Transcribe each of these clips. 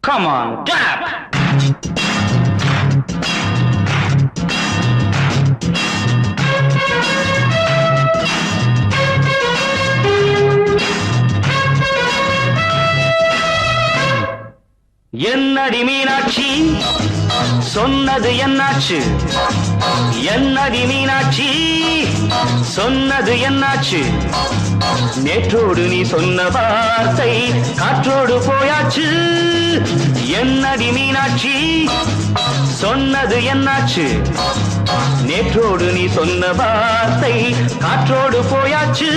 Come on, clap! என்னடி மீனாட்சி சொன்னது என்னாச்சு? என்னடி மீனாட்சி சொன்னது என்னாச்சு? நேற்றோடு நீ சொன்ன வார்த்தை காற்றோடு போயாச்சு. என்னடி மீனாட்சி சொன்னது என்னாச்சு? நேற்றோடு நீ சொன்ன வார்த்தை காற்றோடு போயாச்சு.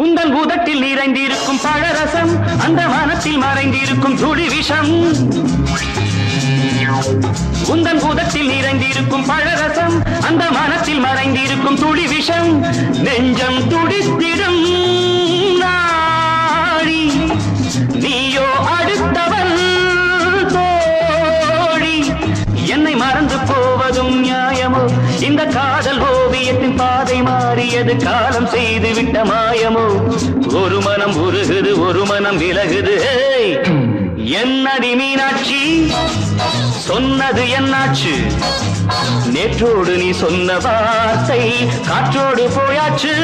உந்தன் பூதத்தில் நிறைந்திருக்கும் பழரசம், அந்த வானத்தில் மறைந்திருக்கும் துளி விஷம். உந்தன் பூதத்தில் நிறைந்திருக்கும் பழரசம், அந்த வானத்தில் மறைந்திருக்கும் துளி விஷம். நெஞ்சம் துடித்திடும் நாடி, நீயோ அடுத்தவன் தோழி. என்னை மறந்து போவதும் நியாயமோ? இந்த காதல் ஓவியத்தின் பாதை மாறியது, காலம் செய்து விட்ட மாயமோ? ஒரு மனம் உருகுது, ஒரு மனம் விலகுது. என்னடி மீனாட்சி சொன்னது என்னாச்சு? நேற்றோடு நீ சொன்ன வார்த்தை காற்றோடு போயாச்சு.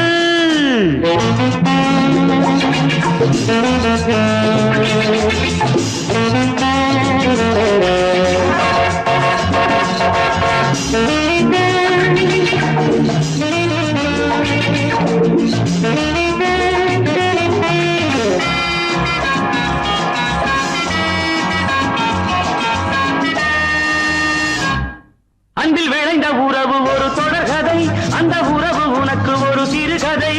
அன்பில் விளைந்த உறவு ஒரு தொடர்கதை, அந்த உறவு உனக்கு ஒரு சிறுகதை.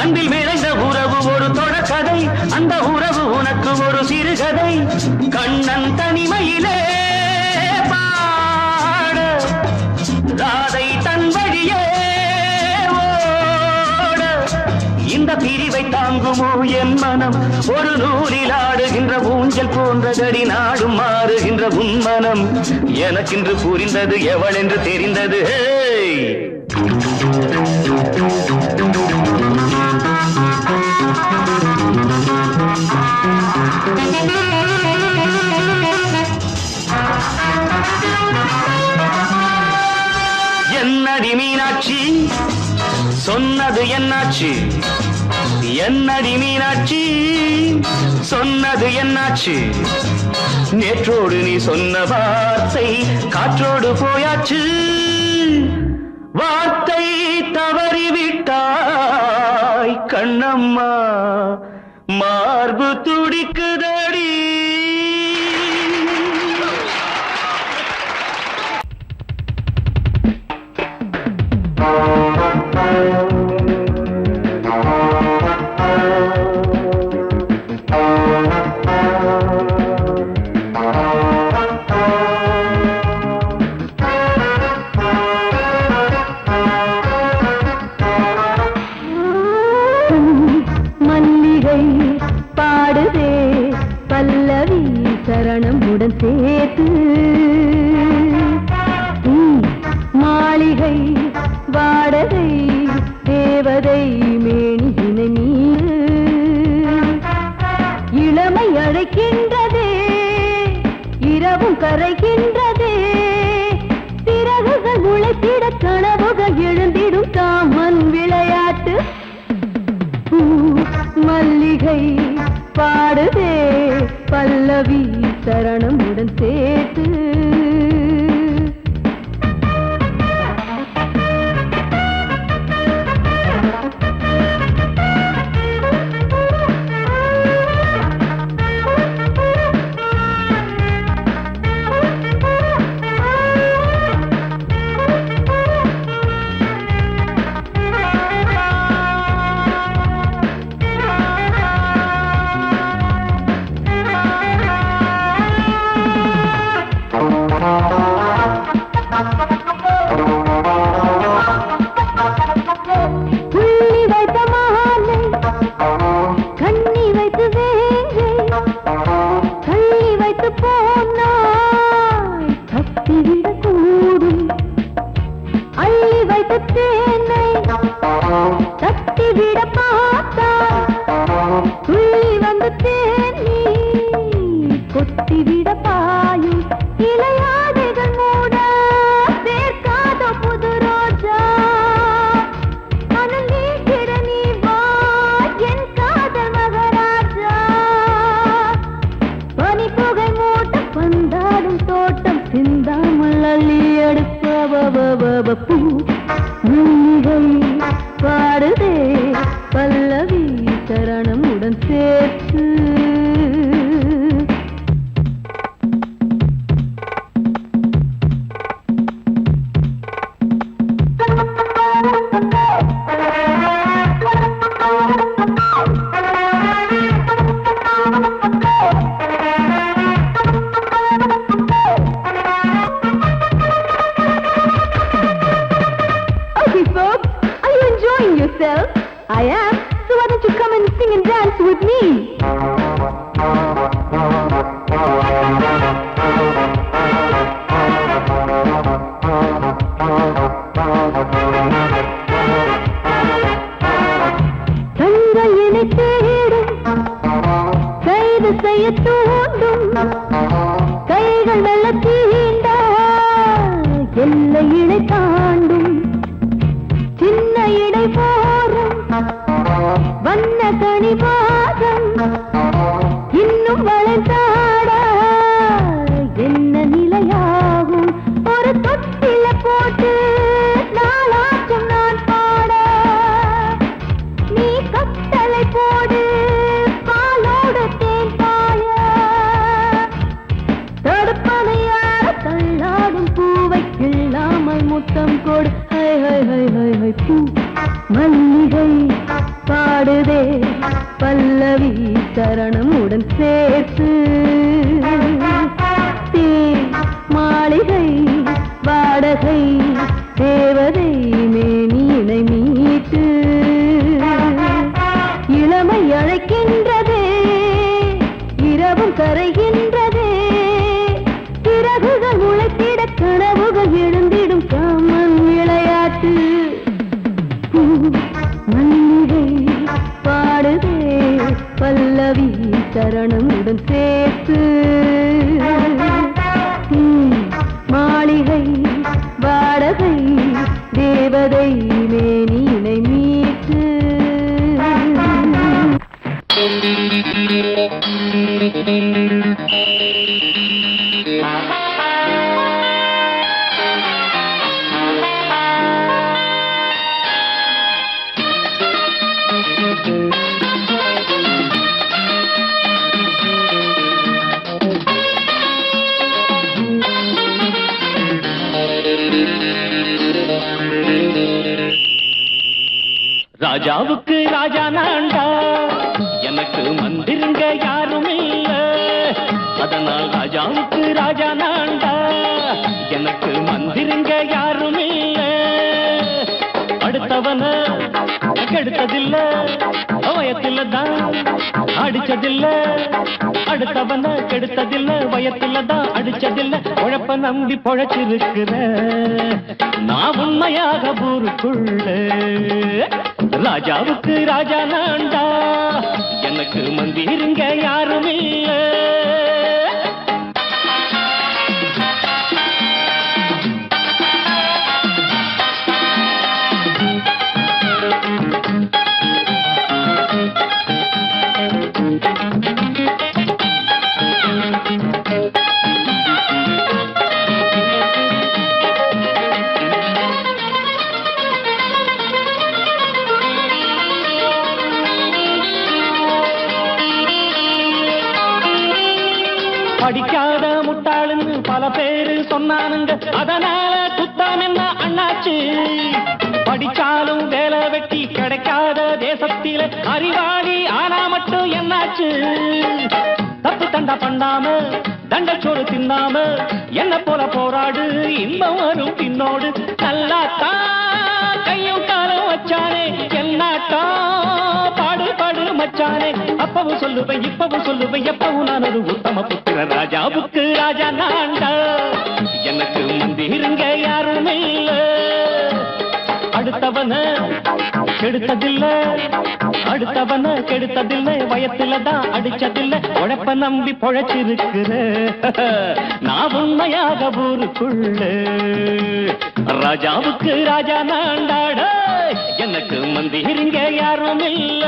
அன்பில் விளைந்த உறவு ஒரு தொடர்கதை, அந்த உறவு உனக்கு ஒரு சிறுகதை. கண்ணன் தனிமையிலே பாட, ராதை தன் வழியே ஓட. இந்த பிரிவை தாங்குமோ என் மனம்? ஒரு நூலில் ஆடுகின்ற ஊஞ்சல் போன்றதடி, நாடும் மாறுகின்ற உன்மனம். எனக்கென்று புரிந்தது எவள் என்று தெரிந்தது. என்னடி மீனாட்சி சொன்னது என்னாச்சு? என்னடி மீனாட்சி சொன்னது என்னாச்சு? நேற்றோடு நீ சொன்ன வார்த்தை காற்றோடு போயாச்சு. வார்த்தை தவறிவிட்டாய் கண்ணம்மா, மார்பு துடிக்குதடி. பாடுதே பல்லவி சரணமுடன் சேர்த்து, மாளிகை வாடகை தேவதை மேனியினை மீது. இளமை அழைக்கின்றதே, இரவும் கரைகின்றதே. சிறகுகள் முளைத்திட கனவுகள் எழுந்திடும் காமன் விளையாட்டு. மல்லிகை பாடுதே பல்லவி சரணமுடன் சேர்த்து. வந்து தேனை தட்டிவிட பார்த்தால் துள்ளி வந்து தேனி கொத்திவிட பாயும் இளையாடைகள் மூட சேர்க்காத புது ரோஜா மனம் நீக்கிட நீ வா என் காதல் மகராஜா பனி புகை மூட்டம் வந்தாடும் தோட்டம் சிந்தாமல் அள்ளி எடுக்க பூ மல்லிகை பாடுதே பல்லவி சரணமுடன் சேர்த்து yourself? I am. So why don't you come and sing and dance with me? தங்கையினை தேடும் கைது செய்ய தூண்டும் கைகள் நல்ல தீண்ட எல்லையினை தாண்டும் சின்ன இடை போரும் வண்ண கனிவாதம் இன்னும் வளைந்தாட என்ன நிலையாகும் ஒரு தொட்டில போட்டு நாளாச்சும் நான் பாட நீ கட்டளை போடு பாலோடு தேன் பாய தடுப்பனையார தள்ளாடும் பூவை கிள்ளாமல் முத்தம் கொடு பூ மல்லிகை பாடுதே பல்லவி சரணமுடன் சேர்த்து மாளிகை வாடகை தேவதை மேனியினை மீட்டு இளமை அழைக்கின்றதே இரவும் கரைகின்றதே சிறகுகள் உழைத்திட கனவுகள் எழுந்திடும் காமன் விளையாட்டு மல்லிகை பாடுதே பல்லவி சரணமுடன் சேர்த்து மாளிகை வாடகை தேவதை மேனியினை மீட்டு ராஜாவுக்கு ராஜா நான்டா எனக்கு மந்திருங்க யாரும் இல்ல அதனால் ராஜாவுக்கு ராஜா நான்டா எனக்கு மந்திருங்க யாரும் இல்ல அடுத்தவன கெடுத்ததில்ல வயத்தில தான் அடிச்சதில்ல அடுத்தவன கெடுத்ததில்ல வயத்தில தான் அடிச்சதில்ல உழப்ப நம்பி பொழைச்சிருக்கிற நான் உண்மையாக ஊருக்குள்ள ராஜாவுக்கு ராஜா நான்டா எனக்கு மந்திருங்க யாரும் இல்ல படிக்காத முட்டாளுன்னு பல பேரு சொன்னானுங்க அதனால குத்தம் என்ன அண்ணாச்சு படிச்சாலும் வேலை வெட்டி கிடைக்காத தேசத்தில அறிவாளி ஆனா மட்டும் என்னாச்சு தப்பு தண்டா பண்ணாம தண்டச்சோறு தின்னாம என்ன போல போராடு இன்பம் வரும் பின்னோடு நல்லாத்தான் கையும் காலம் வச்சானே என்னாட்டா பாடு பாடு மச்சானே அப்பவும் சொல்லுவேன் இப்பவும் சொல்லுவேன் எப்பவும் நான் ஒரு உத்தம புத்திர ராஜாவுக்கு ராஜா நான்டா எனக்கு மந்திருங்க யாரும் இல்ல அடுத்தவன கெடுத்ததில்ல அடுத்தவன கெடுத்ததில்லை வயத்துலதான் அடிச்சதில்லை உழைப்ப நம்பி பொழைச்சிருக்கிற நான் உண்மையாக ஊருக்குள்ள ராஜாவுக்கு ராஜா நாண்டாட எனக்கு மந்திரிங்க யாரும் இல்ல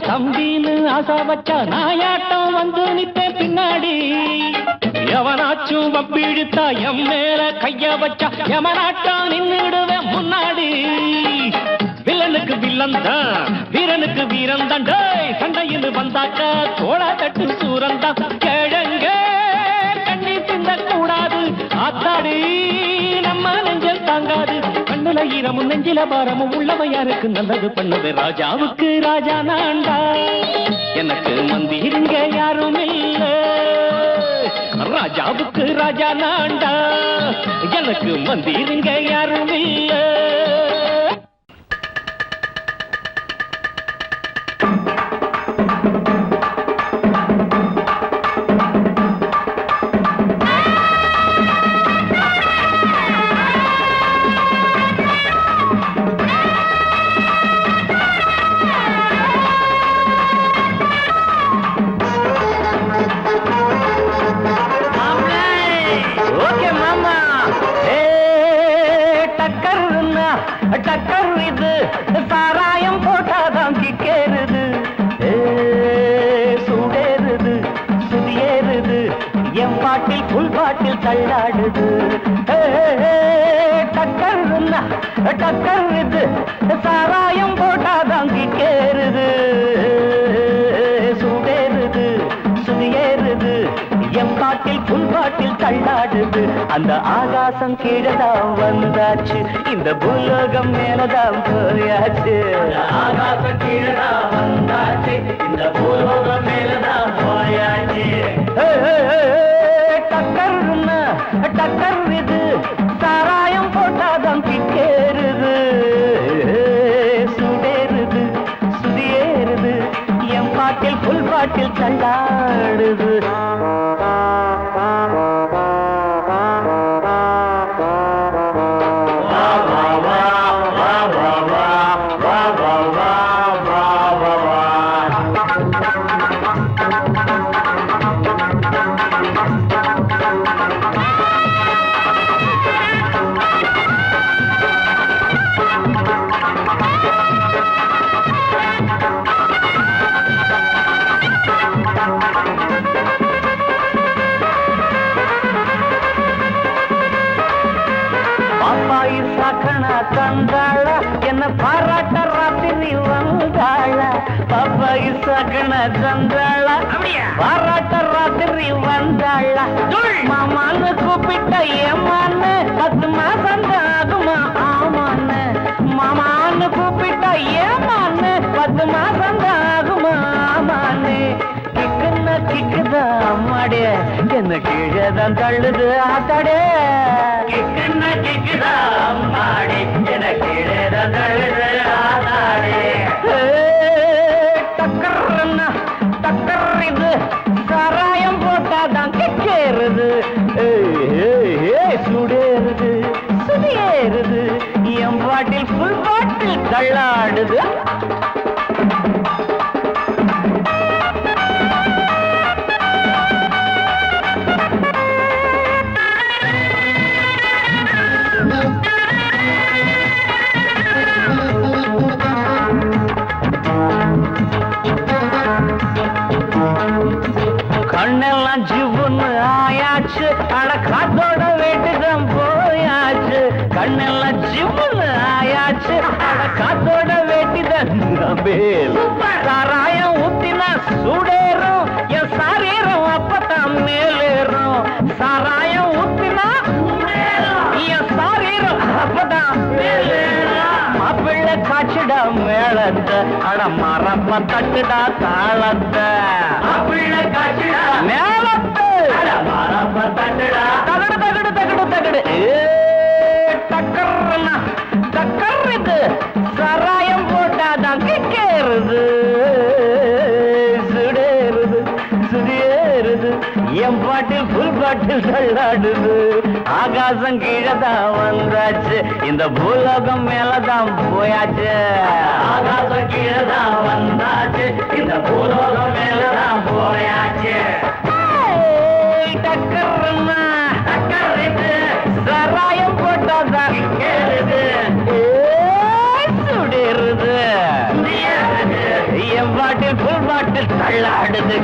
தம்பின்னு ஆசா வச்சா நாயாட்டம் வந்து நித்தேன் பின்னாடி எவனாச்சும் வப்பிழுத்தா எம் மேல கைய வச்சா எவனாட்டம் நின்னுடுவேன் முன்னாடி வில்லனுக்கு வில்லன் தான் வீரனுக்கு வீரன் தான் சண்டையில் வந்தாக்கா தோளா தட்டு சூரன் தான் கிழங்க கண்ணி தின்ன கூடாது ஆத்தாடி நம்ம நெஞ்சல் தாங்காது கண்ணுல ஈரமும் நெஞ்சில பாரமும் உள்ளவன் யாருக்கு நல்லது பண்ணது ராஜாவுக்கு ராஜா நான்டா எனக்கு மந்திரிங்க யாரும் இல்ல ராஜாவுக்கு ராஜா நான்டா எனக்கு மந்திரிங்க யாரும் இல்ல டக்கர் இது சாராயம் போட்டாதான் கிக்கேறுது சூடேறுது சுதியேறுது என் பாட்டில் புல் பாட்டில் தள்ளாடுது டக்கர் இது சாராயம் போட்டாதான் கிக்கேறுது சூடேறுது சுதியேறுது என் பாட்டில் புல் பாட்டில் தள்ளாடுது அந்த ஆகாசம் கீழதான் வந்தாச்சு இந்த பூலோகம் மேலதான் போயாச்சு ஆகாசம் கீழதான் வந்தாச்சு இந்த பூலோகம் மேலதான் போயாச்சு டக்கர் இது சாராயம் போட்டாதான் கிக்கேறுது சுடேறுது சுதியேறுது என் பாட்டில் புல் பாட்டில் தள்ளாடுது தந்தாள என்ன பாராட்ட ராத்திரி வந்தாள பாப்பாயி சகன தந்தாள பாராட்ட ராத்திரி வந்தாள மாமான்னு கூப்பிட்ட ஏமான்னு 10 மாசம் ஆகுமா ஆமான்னு மாமான்னு கூப்பிட்ட ஏமான்னு 10 மாசம் ஆகுமா ஆமான்னு கிக்குன்னா கிக்குதா அம்மாடே என்ன கீழேதான் தள்ளுது ஆத்தாடே கிக்குன்னா கிக்குதா அம்மாடே என்ன கீழேதான் தள்ளுது ஆத்தாடே டக்கர்னா டக்கர் இது சாராயம் போட்டாதான் கிக்கேறுது சுடேறுது சுதியேறுது என் பாட்டில் புல் பாட்டில் தள்ளாடுது கண்ணெல்லாம் ஜிவ்வுன்னு ஆயாச்சு அட காத்தோட வேட்டுதான் போயாச்சு கண்ணெல்லாம் ஜிவ்வுன்னு ஆயாச்சு அட காத்தோட வேட்டிதான் சாராயம் ஊத்தினா சூடேறும் மேளத்தை அட மரப்ப தட்டுடா தாளத்தை மேளத்தை மரப்ப தட்டுடா தகடு தகடு தகடு தகடு டக்கர்னா டக்கர் இது சராயம் போட்டாதான் கிக்கேறுது சுடேறுது சுடியேறுது என் பாட்டில் புல் பாட்டில் தள்ளாடுது ஆகாசம் கீழதான் வந்தாச்சு இந்த பூலோகம் மேலதான் போயாச்சு ஆகாசம் கீழதான் வந்தாச்சு இந்த பூலோகம் மேலதான் போயாச்சு டக்கர்னா டக்கர் இது சராயம் போட்டாதான் கேளுது சுடிருது என் பாட்டில் புல் பாட்டில் தள்ளாடுது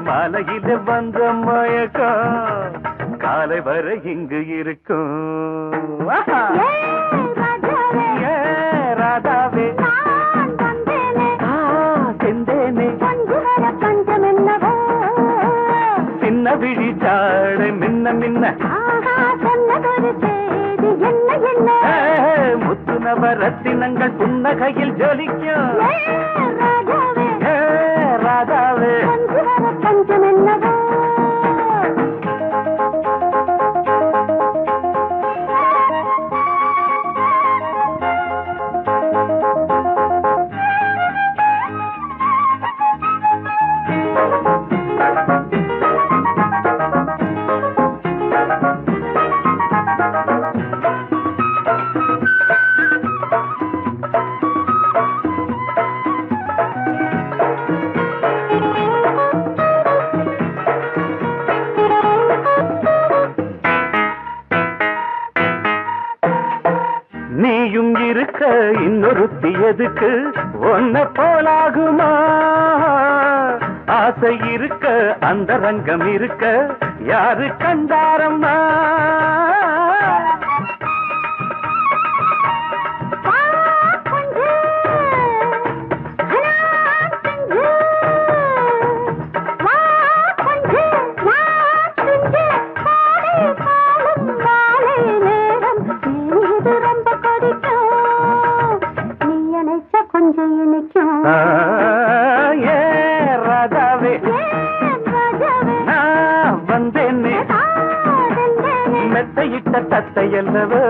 மலையில வந்த மயக்கம் காலை வரை இங்கு இருக்கும் ராதாவே செந்தேனே சின்ன விழி சாடு மின்ன மின்ன முத்து நவரத்தினங்கள் புன்னகையில் ஜொலிக்கும் ராதாவே பஞ்சம் என்னவோ நீயும் இருக்க இன்னொருத்தி எதுக்கு ஒன்ன போலாகுமா ஆசை இருக்க அந்த ரங்கம் இருக்க யாரு கண்டாரம்மா மெத்தையிட்ட தத்தையல்லவோ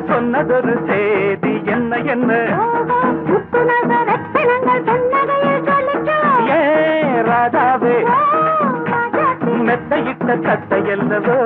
சொன்ன சொல்லாதொரு செய்தி என்ன என்ன ஏ ராதாவே மெத்தையிட்ட கத்தை அல்லவோ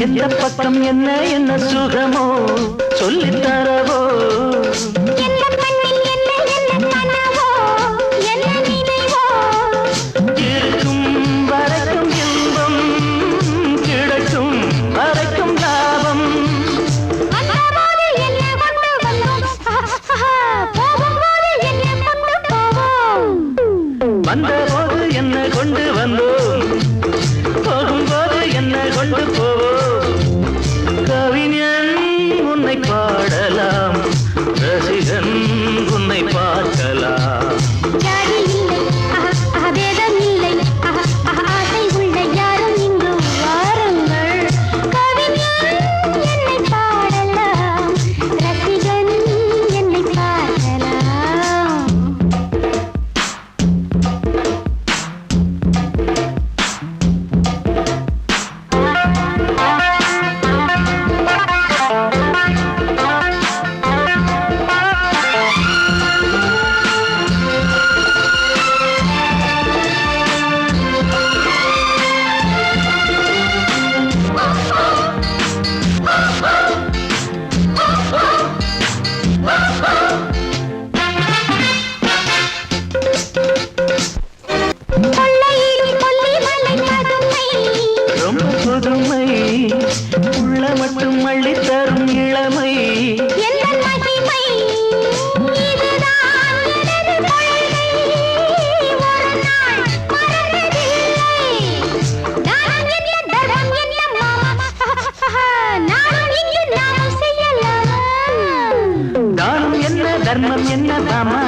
எந்த பக்கம் என்ன என்ன சுகமோ சொல்லித்தரவோ இருக்கும் வரைக்கும் இன்பம் கிடைக்கும் வரைக்கும் லாபம் வந்தபோது என்ன கொண்டு வந்தோம் போகும்போது என்ன கொண்டு போவோம் கவிஞன் உன்னை பாடலாம் ரசிகன் உன்னை பார்க்கலாம் புதுமை உள்ள மட்டும் அள்ளி தரும் இளமை தானம் என்ன தர்மம் என்ன தாமா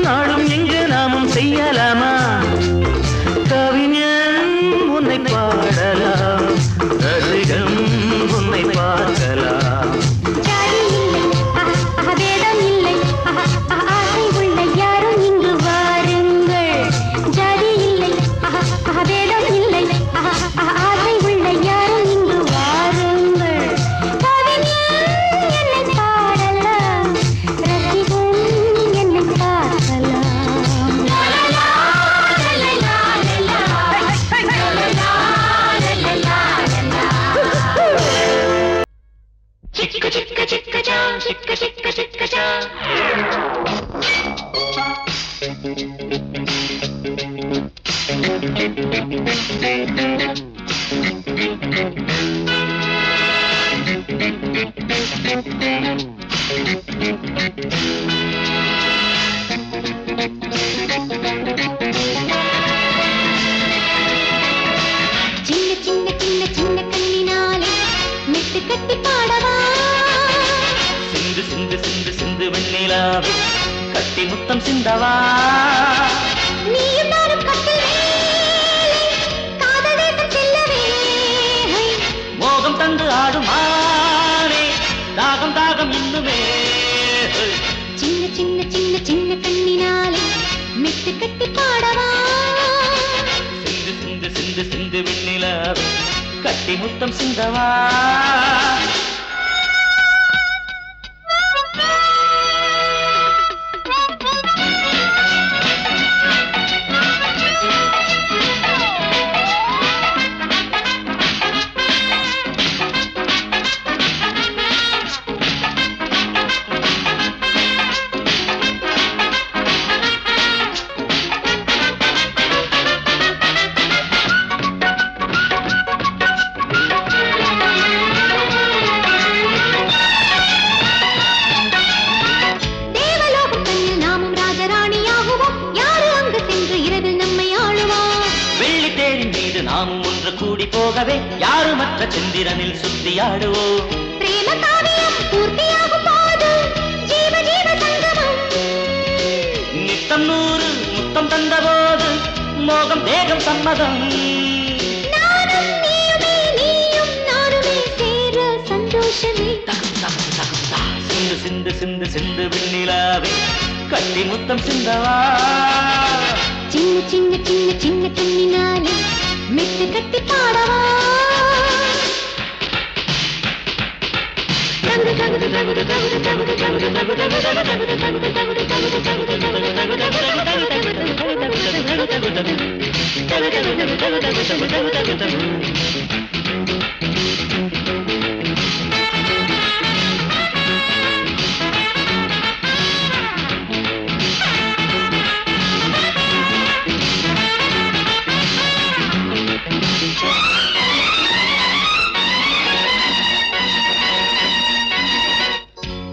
நாளும் எங்கு நாமும் செய்யலாமா கவிஞன் உன்னை பாடலாம் ரசிகன் உன்னை பார்க்கலாம் சின்ன சின்ன கட்டி பாடவா சிந்து சிந்து சிந்து சிந்து வெண்ணிலாவே கட்டி முத்தம் சிந்தவா நீயும் நானும் கட்டில் மேலே காதல் தேசம் செல்லவே மோகம் தந்து ஆடுமானே தாகம் தாகம் இன்னுமே சின்ன சின்ன சின்ன சின்ன கண்ணினாலே மெட்டு கட்டி பாடவா சிந்து சிந்து சிந்து சிந்து வெண்ணிலாவே கட்டி முத்தம் சிந்தவா நாமும் ஒன்று கூடி போகவே யாருமற்ற சந்திரனில் சுத்தியாடுவோம் பிரேம காவியம் பூர்த்தியாகும் போது ஜீவ ஜீவ சங்கமம் நித்தம் 100 முத்தம் தந்தபோது மோகம் தேகம் சம்மதம் நானும் நீயுமே நீயும் நானுமே சேர சந்தோஷமே சிந்து சிந்து சிந்து சிந்து வெண்ணிலாவே கட்டி முத்தம் சிந்தவா சின்ன சின்ன சின்ன சின்ன கண்ணினாலே மெட்டு கட்டி பாடவா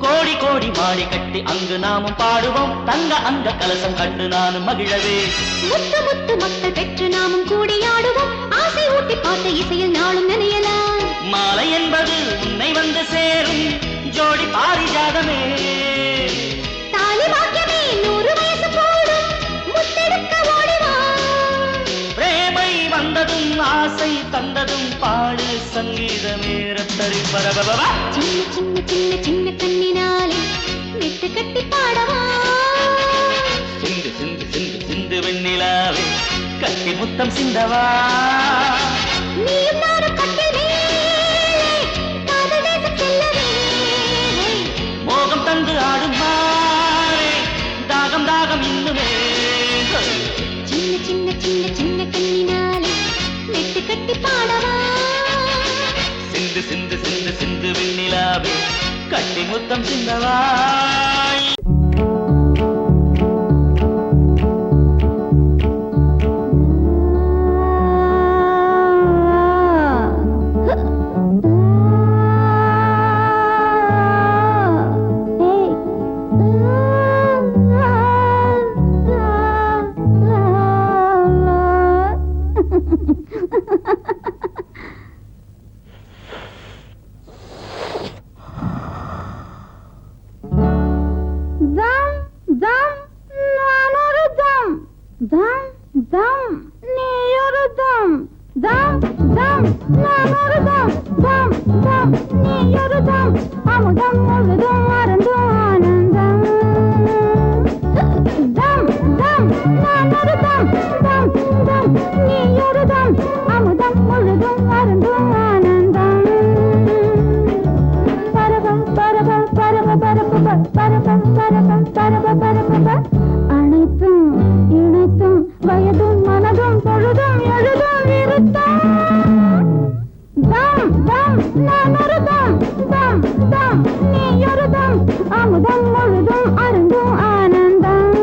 கோடி கோடி மாடி கட்டி அங்கு நாமும் பாடுவோம் தங்க அந்த கலசம் கண்டு நானும் மகிழவே முத்து முத்து மக்கள் பெற்று நாமும் கூடியாடுவோம் ஆசை ஊட்டி பார்த்த இசையில் நாளும் நினையலாம் மாலை என்பது உன்னை வந்து சேரும் ஜோடி பாரிஜாதமே தாலி வாக்கியமே 100 வயசு போடும் முத்தெடுக்க ஓடிவா பிரேமை வந்ததும் ஆசை தந்ததும் பாடு சங்கீதமே ரத்தரி பரபவா சின்ன சின்ன சின்ன சின்ன கண்ணினாலே மெட்டு கட்டி பாடவா சிந்து சிந்து சிந்து சிந்து வெண்ணிலாவே கட்டி முத்தம் சிந்தவா நீயும் நானும் கட்டில் மேலே காதல் தேசம் செல்லவே மோகம் தந்து ஆடும் மாறே தாகம் தாகம் இன்னுமே சின்ன சின்ன சின்ன சின்ன கண்ணினாலே மெட்டு கட்டி பாடவா சிந்து சிந்து சிந்து சிந்து வெண்ணிலாவே கட்டி முத்தம் சிந்தவா அனைத்தும் இணைத்தும் வயதும் மனதும் பொழுதும் எழுதும் இருத்தம் தம் தம் நான் ஒரு தம் தம் தம் நீ ஒரு தம் அமுதம் முழுதும் அருந்தும் ஆனந்தம்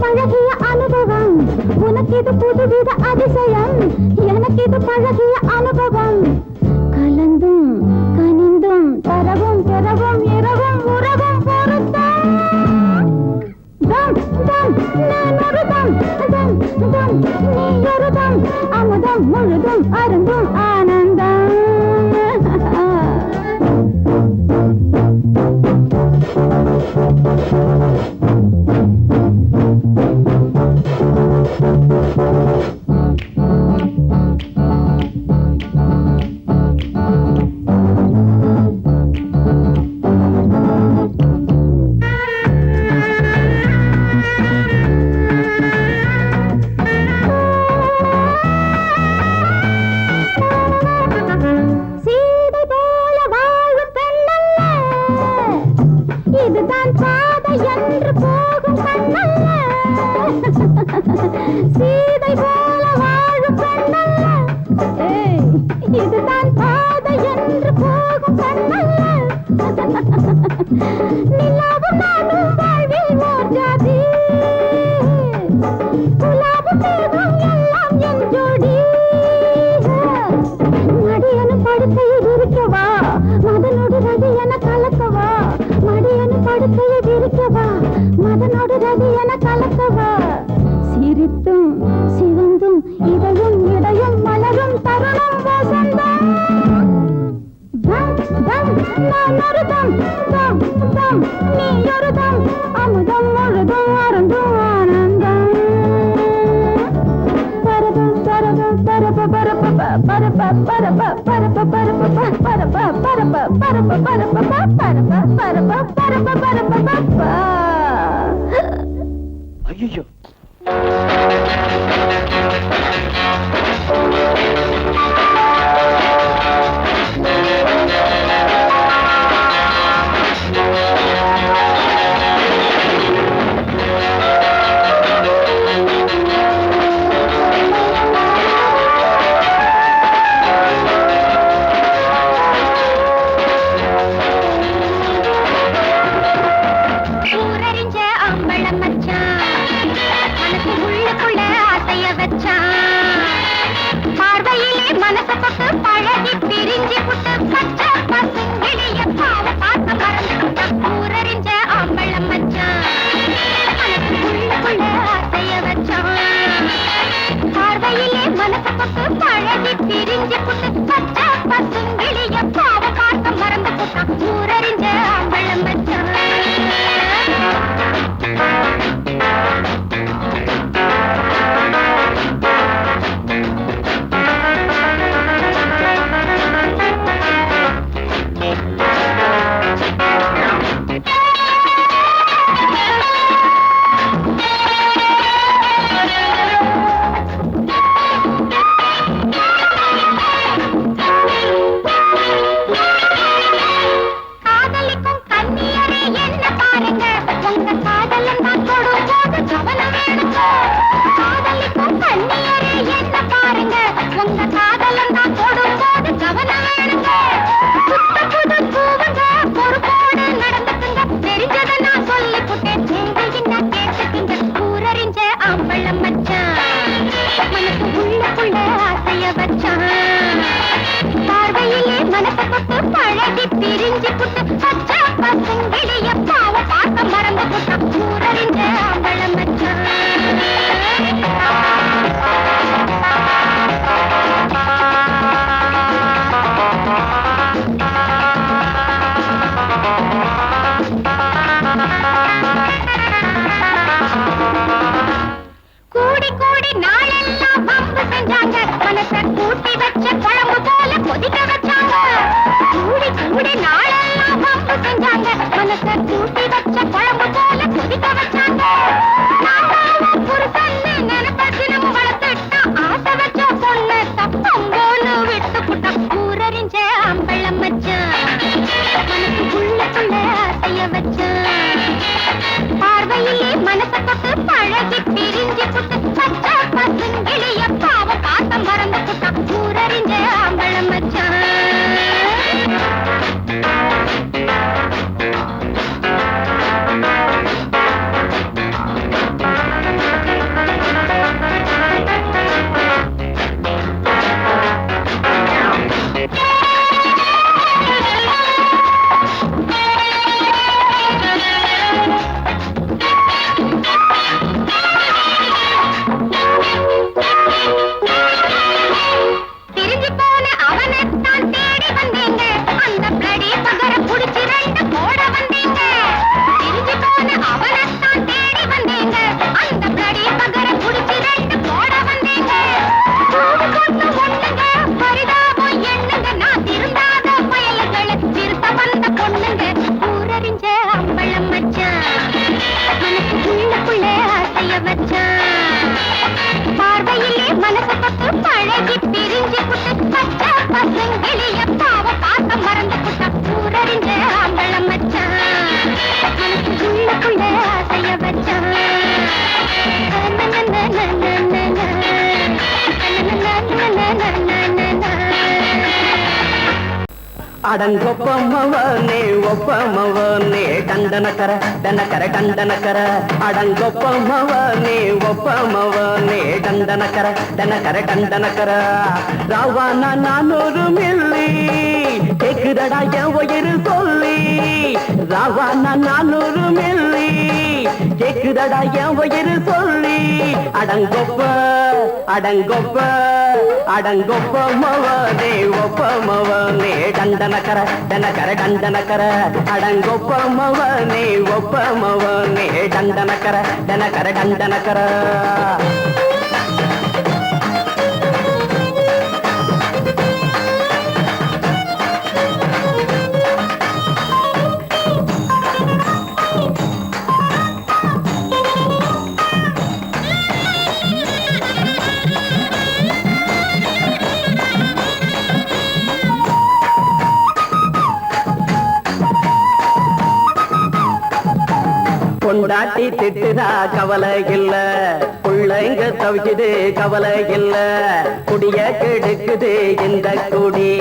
பழகிய அனுபவம் உனக்கு இது புதுவித அதிசயம் எனக்கு இது பழகிய அனுபவம் கலந்தும் கனிந்தும் தரவும் பெறவும் இரவும் உறவும் பொருத்தம் தம் தம் நான் ஒரு தம் தம் தம் நீ ஒரு தம் அமுதம் முழுதும் அருந்தும் ஆனந்தம் இதுதான் பாதை என்று போகும் கண்ணல்ல சீதை போல வாழும் கண்ணல்ல இதுதான் பாதை என்று போகும் கண்ணல்ல நிலாவும் நானும் வாழ்வில் ஓர் ஜாதி குலாபும் தேகம் எல்லாம் என் ஜோடி மடியனும் படுக்கையில் இருக்கவா மதனோடு ரவி என கலக்கவா மடியனும் படுக்கையை விரிக்கவா மதனோடு ரவி என கலக்கவா சிரித்தும் சிவந்தும் இதையும் இடையும் மலரும் தருணம் வசந்தம் தம் தம் நான் ஒரு தம் தம் தம் நீ ஒரு தம் அமுதம் முழுதும் அருந்தும் ஆனந்தம் பரப பரப பரப பரப பரப பரப பரப பரப பரப பரப பரப பரப பரப பரப பரப ஐயோ கூடி நாளெல்லாம் பம்பு செஞ்சாங்க மனச கூட்டி அடங்கொப்பமவனே ஒப்பமவனே டண்டனக்கர டனக்கர டண்டனக்கர அடங்கொப்பமவனே ஒப்பமவனே டண்டனக்கர டனக்கர டண்டனக்கர ராவானா 400 மில்லி கேக்குதடா என் உயிர் சொல்லி ராவானா 400 மில்லி கேக்குதடா என் உயிர் சொல்லி அடங்கொப்ப அடங்கொப்ப அடங்கொப்பமவனே ஒப்பமவனே டண்டனக்கர டனக்கர டண்டனக்கர அடங்கொப்பமவனே ஒப்பமவனே டண்டனக்கர டனக்கர டண்டனக்கர கொண்டாட்டி திட்டுதா கவலை இல்ல பிள்ளைங்க தவிக்குது கவலை இல்ல குடிய கெடுக்குது இந்த குடி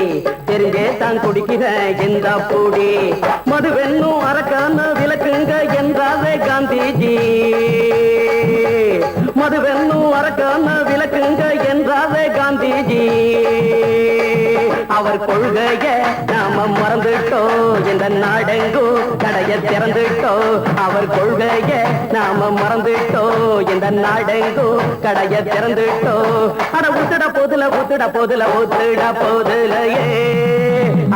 தெரிஞ்சே தான் குடிக்கிற இந்த பூடி மதுவென்னும் அரக்கான விளக்குங்க என்றாவே காந்திஜி மதுவென்னும் அரக்கான விளக்குங்க என்றாவே காந்திஜி அவர் கொள்கைய நாம மறந்துட்டோம் இந்த நாடெங்கும் கடைய திறந்துட்டோம் அவர் கொள்கைய நாம மறந்துட்டோம் இந்த நாடெங்கும் கடைய திறந்துட்டோம் அட ஊத்துட போதுல ஊத்துட போதுல ஊத்துட போதுலையே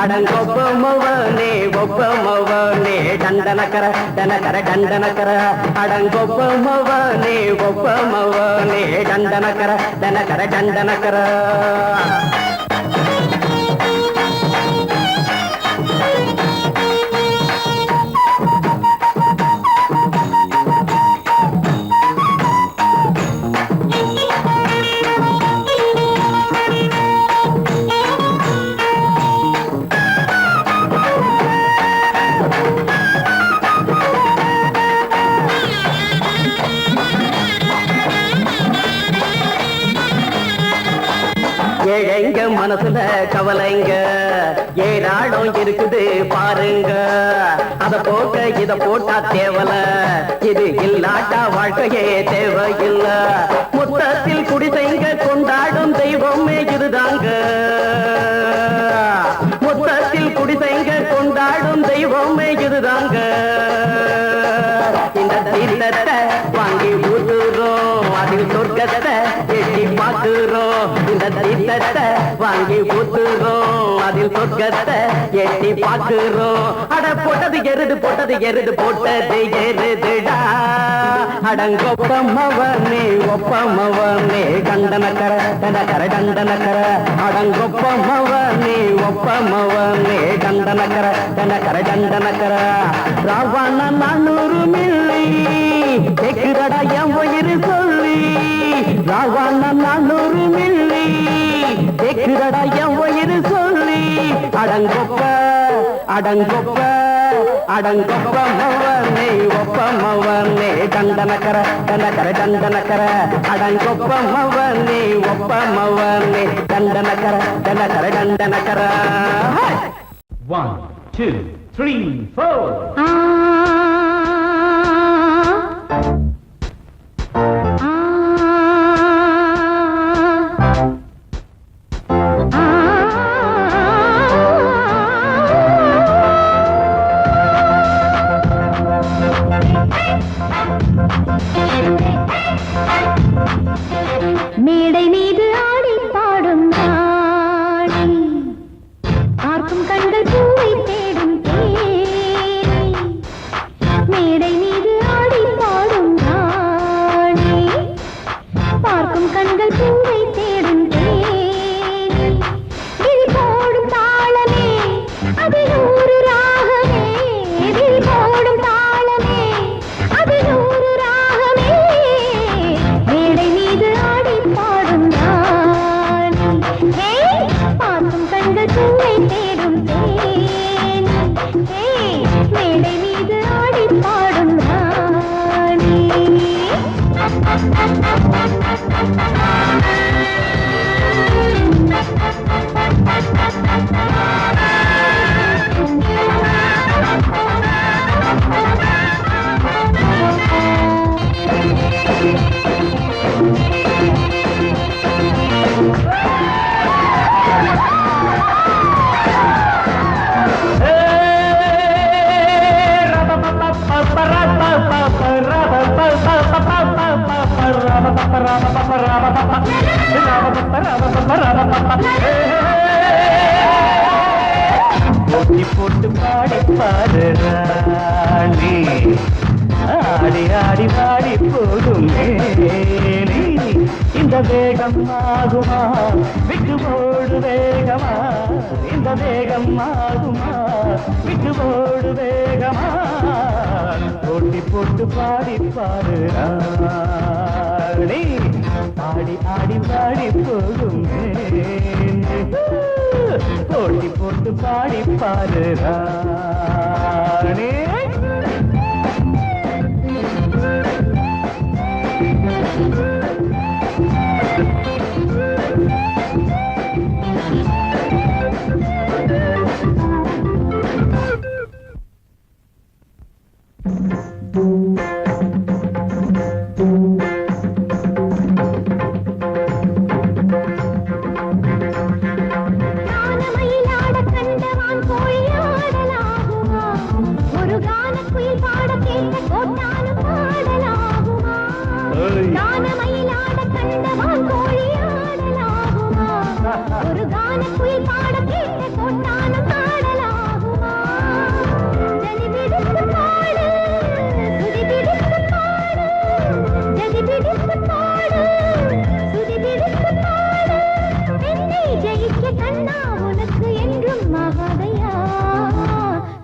அடங்கொப்பமவனே ஒப்பமவனே டண்டனக்கர டனக்கர டண்டனக்கர அடங்கொப்பமவனே ஒப்பமவனே டண்டனக்கர டனக்கர டண்டனக்கர ஏழைங்க மனசுல கவலைங்க ஏராளம் இருக்குது பாருங்க அத போட்ட இத போட்டா தேவல இது இல்லாட்டா வாழ்க்கையே தேவையில்ல மொத்தத்தில் குடிசைங்க கொண்டாடும் தெய்வமே இதுதாங்க மொத்தத்தில் குடிசைங்க கொண்டாடும் தெய்வமே இதுதாங்க இந்த தீர்த்தத்தை வாங்கி ஊத்துறோம் அதில் சொர்க்கத்தை எட்டி பார்க்கிறோம் இந்த தீர்த்தத்தை வாங்கி ஊத்துறோம் அதில் சொர்க்கத்தை எட்டி பார்க்கிறோம் அட போட்டது எருது போட்டது எருதுடா அடங்கொப்பமவனே ஒப்பமவனே டண்டனக்கர டனக்கர டண்டனக்கர அடங்கொப்பமவனே ஒப்பமவனே டண்டனக்கர டனக்கர டண்டனக்கர ராவண 400 மில்லி கேக்குதடா என் உயிர் சொல்லி ராவண 400 மில்லி கேக்குதடா என் உயிர் சொல்லி அடங்கொப்ப அடங்கொப்ப அடங்கொப்பமவனே ஒப்பமவனே டண்டனக்கர டனக்கர டண்டனக்கர அடங்கொப்பமவனே ஒப்பமவனே டண்டனக்கர டனக்கர டண்டனக்கர 1 2 3 4 மேடை மீது ஆடி பாடும் நாடி பார்க்கும் கண்கள் பூவை தேடும் தேடி போட்டி போட்டு பாடி பாரு ராணி ஆடி ஆடி பாடி போடும் மேனி இந்த வேகம் ஆகுமா விட்டு போடு வேகமா இந்த வேகம் ஆகுமா விட்டு போடு வேகமா போட்டி போட்டு பாடி பாரு ராணி ஆடி ஆடி பாடி போடும் மேனி போட்டி போட்டு பாடி பாரு ராணி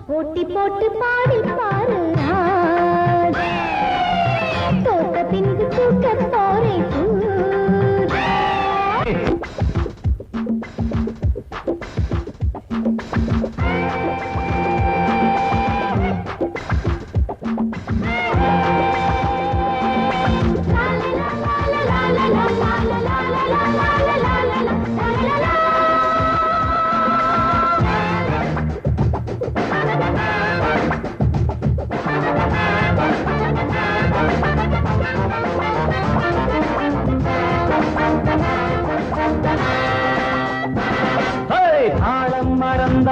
போட்டி போட்டு பாடி பாரு தோட்ட பின்பு தூக்க போரே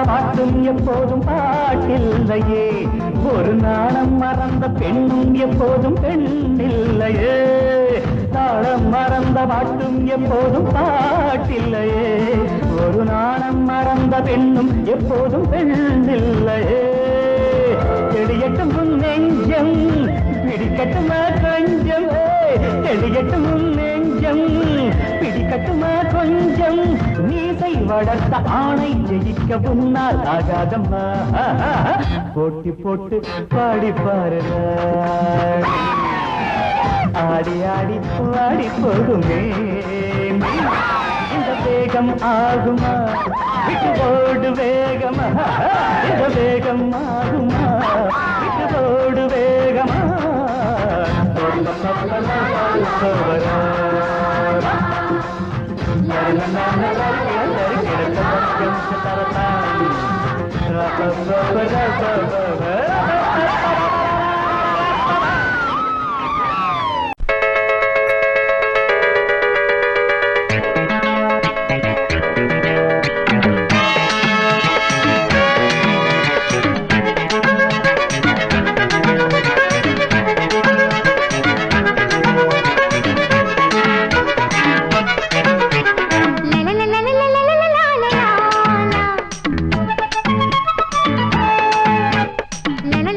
பாட்டும் எப்போதும் பாட்டில்லையே ஒரு நாணம் மறந்த பெண்ணும் எப்போதும் பெண்ணில்லையே தாளம் மறந்த பாட்டும் எப்போதும் பாட்டில்லையே ஒரு நாணம் மறந்த பெண்ணும் எப்போதும் பெண்ணில்லையே செடியட்டும் நெஞ்சம் பிடிக்கட்டுமா கொஞ்சம் செடியட்டும் நெஞ்சம் பிடிக்கட்டுமா கொஞ்சம் மீசை வளர்த்த ஆணை ஜெயிக்க முன்னால் ஆகாதம்மா போட்டி போட்டு பாடி பாரு ஆடி ஆடி பாடி போகுமே இந்த வேகம் ஆகுமா விட்டு போடு வேகமா இந்த வேகம் ஆகுமா விட்டு போடு வேகமா la la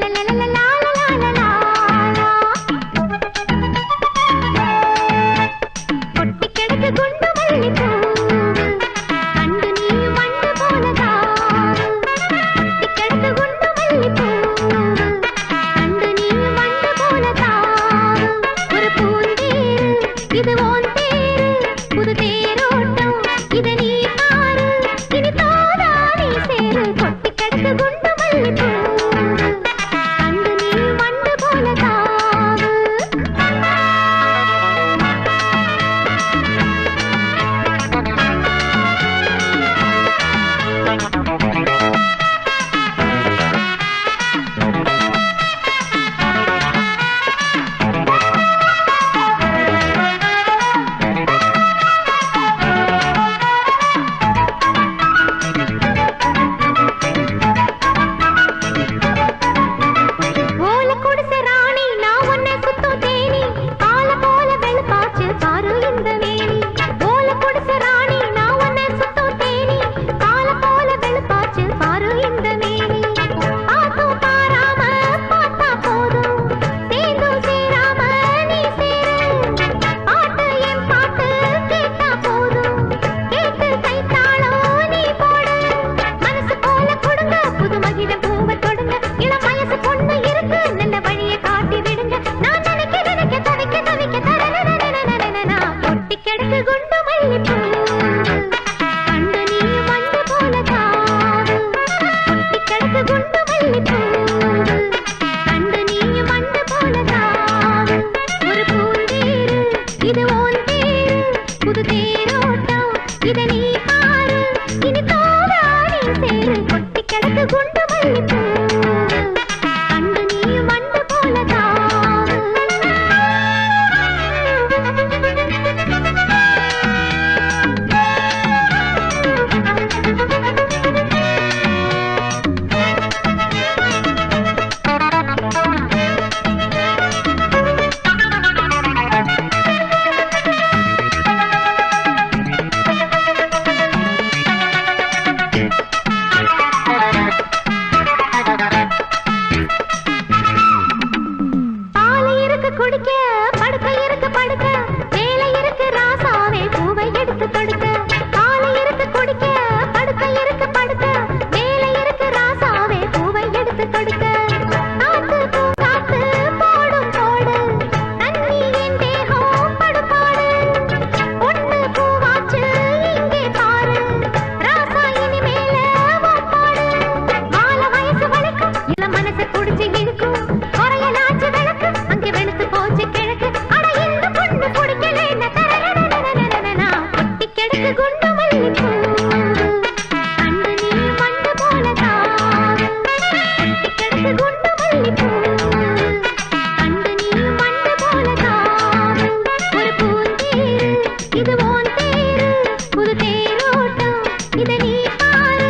இத நீ பாரு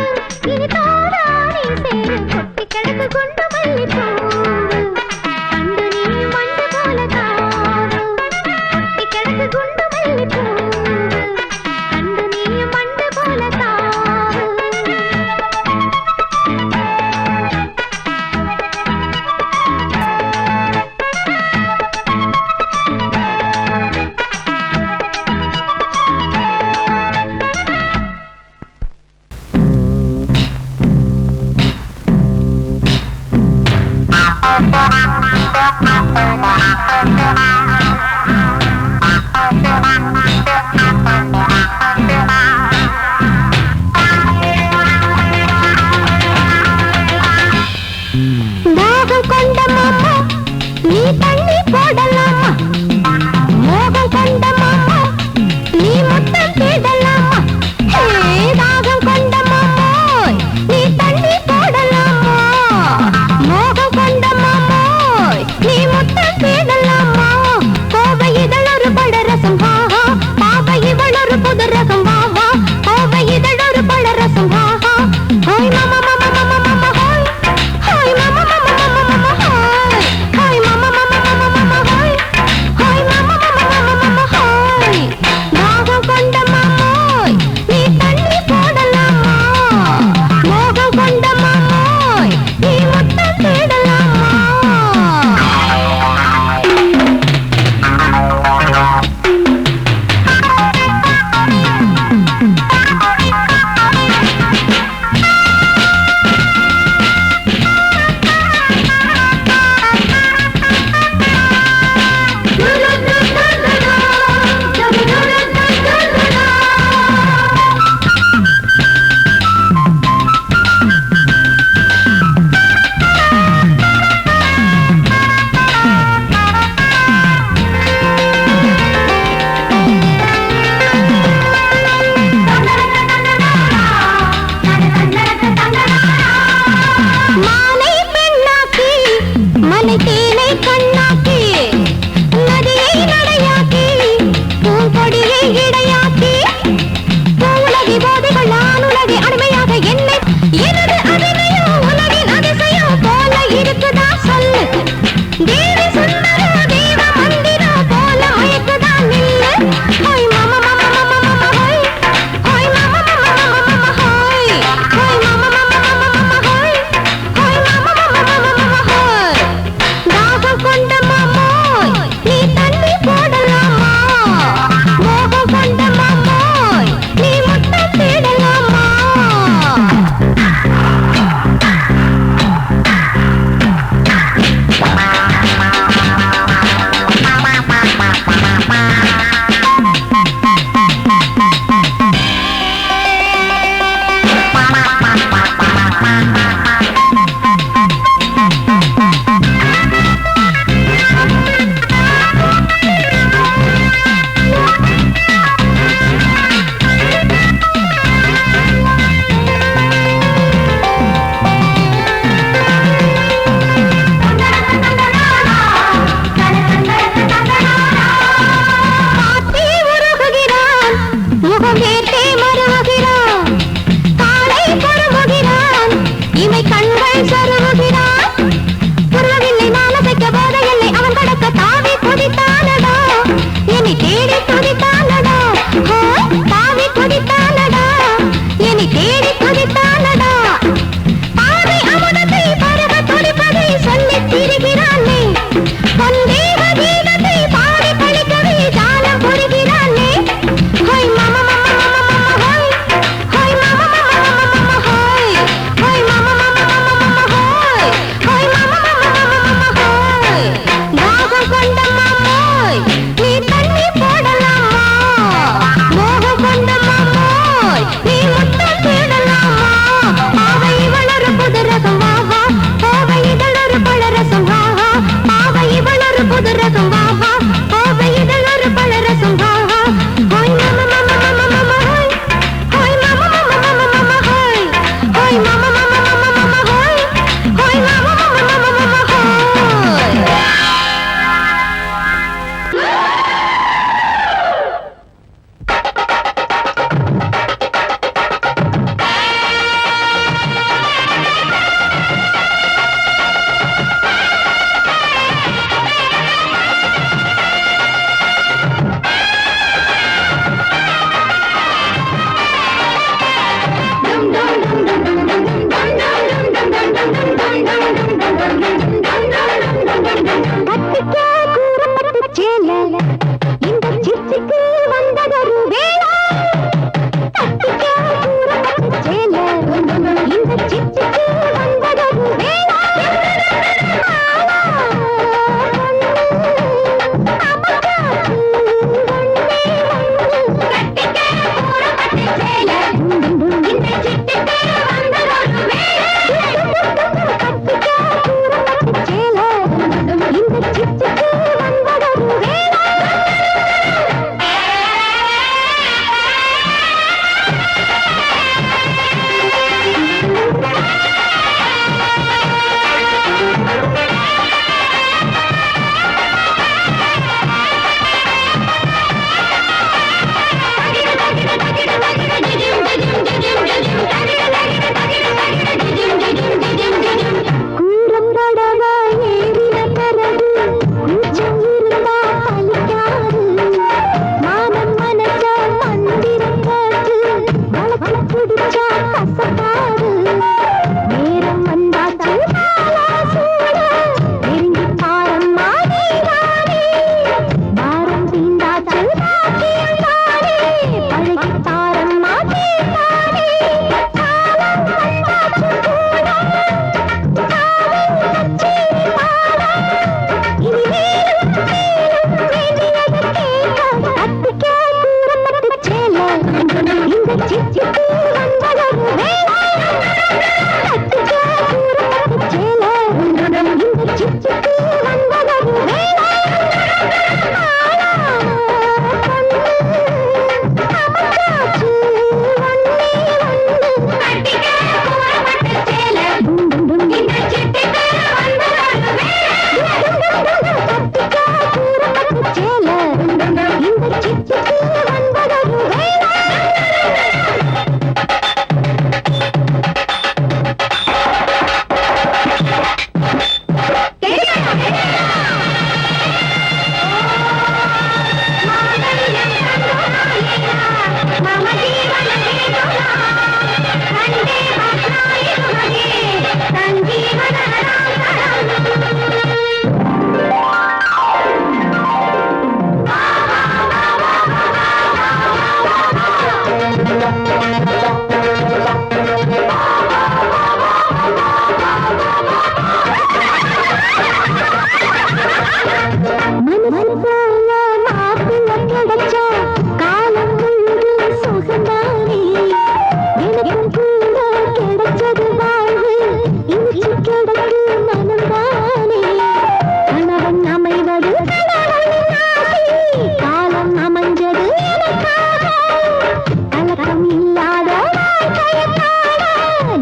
இனி தோடா நீ சேரு கொட்டி கிடக்கு குண்டு மல்லி பூவு கண்டு நீ மண்டு போல தாவு கொட்டி கிடக்கு குண்டு மல்லி பூவு கண்டு நீ மண்டு போல தாவு மோகம் கொண்ட மாமா நீ தண்ணி போடலாமா மோகம் கொண்ட மாமா நீ முத்தம் தேடலாமா தாகம் கொண்ட மாமோய் நீ தண்ணி போடலாமா மோகம் கொண்ட மாமோய் நீ முத்தம் தேடலாமா கோவை இதழ் ஒரு பட ரசம்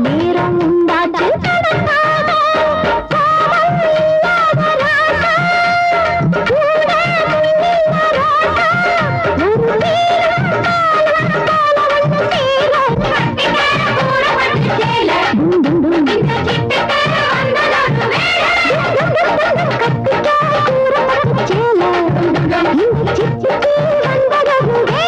நேரம் உண்டாச்சு நடக்காத கோபம் இல்லாத ராசா கூட முன்னில்ல ராசா ஒரு வீரம் போல வந்து சேர கட்டிக்கார கூட வந்து சேல டும் டும் டும் இந்த கிட்டக்கார வந்ததொரு வேளை கட்டிக்கார கூட வந்து சேல இந்த சிச்சி வந்ததொரு வேளை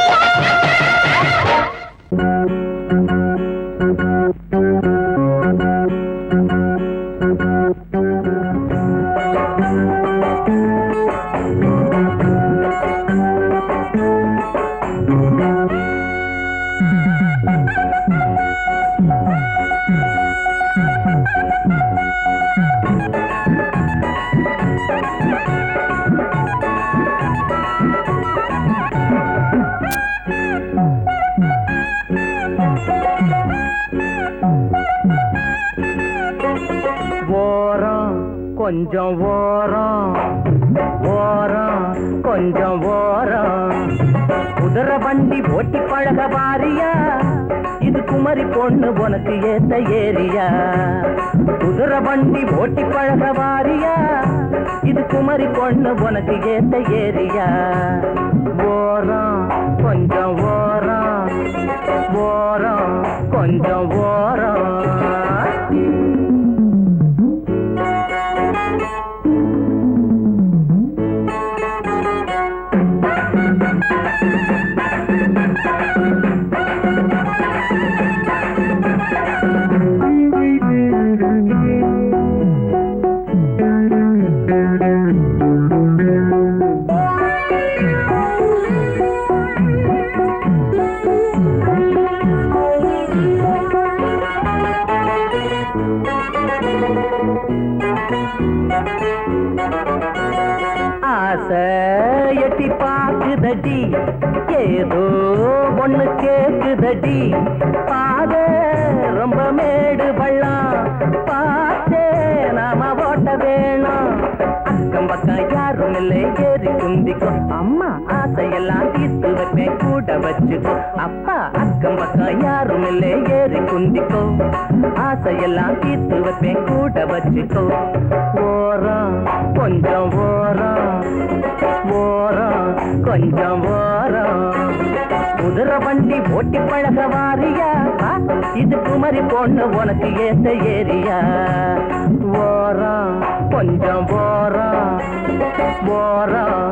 ஓரம் கொஞ்சம் ஓரம் ஓரம் கொஞ்சம் ஓரம் குதிரை வண்டி ஓட்டி பழக பாரியா இது குமரி பொண்ணு உனக்கு ஏத்த ஏரியா குதிரை வண்டி ஓட்டி பழக பாரியா இது குமரி பொண்ணு உனக்கு ஏத்த ஏரியா ஓரம் கொஞ்சம் ஓரம் ஓரம் கொஞ்சம் ஓரம் ஆசை எட்டி பாக்குதடி ஏதோ ஒண்ணு கேக்குதடி பாத ரொம்ப மேடு பள்ளம் பார்த்தே நாம ஓட்ட வேணும் அக்கம் பக்கம் யாரும் இல்லை ஏறி குந்திக்கோ அம்மா ஆசையெல்லாம் தீர்த்து வைப்பேன் கூட வச்சுக்கோ அப்பா அக்கம் பக்கம் யாரும் இல்லை ஏறி குந்திக்கோ ஆசையெல்லாம் தீர்த்து வைப்பேன் கூட வச்சுக்கோ ஓரம் கொஞ்சம் ஓரம் ஓரம் கொஞ்சம் ஓரம் குதிரை வண்டி ஓட்டி பழக வாரியா இது குமரி பொண்ணு உனக்கு ஏத்த ஏரியா ஓரம் கொஞ்சம் ஓரம் ஓரம்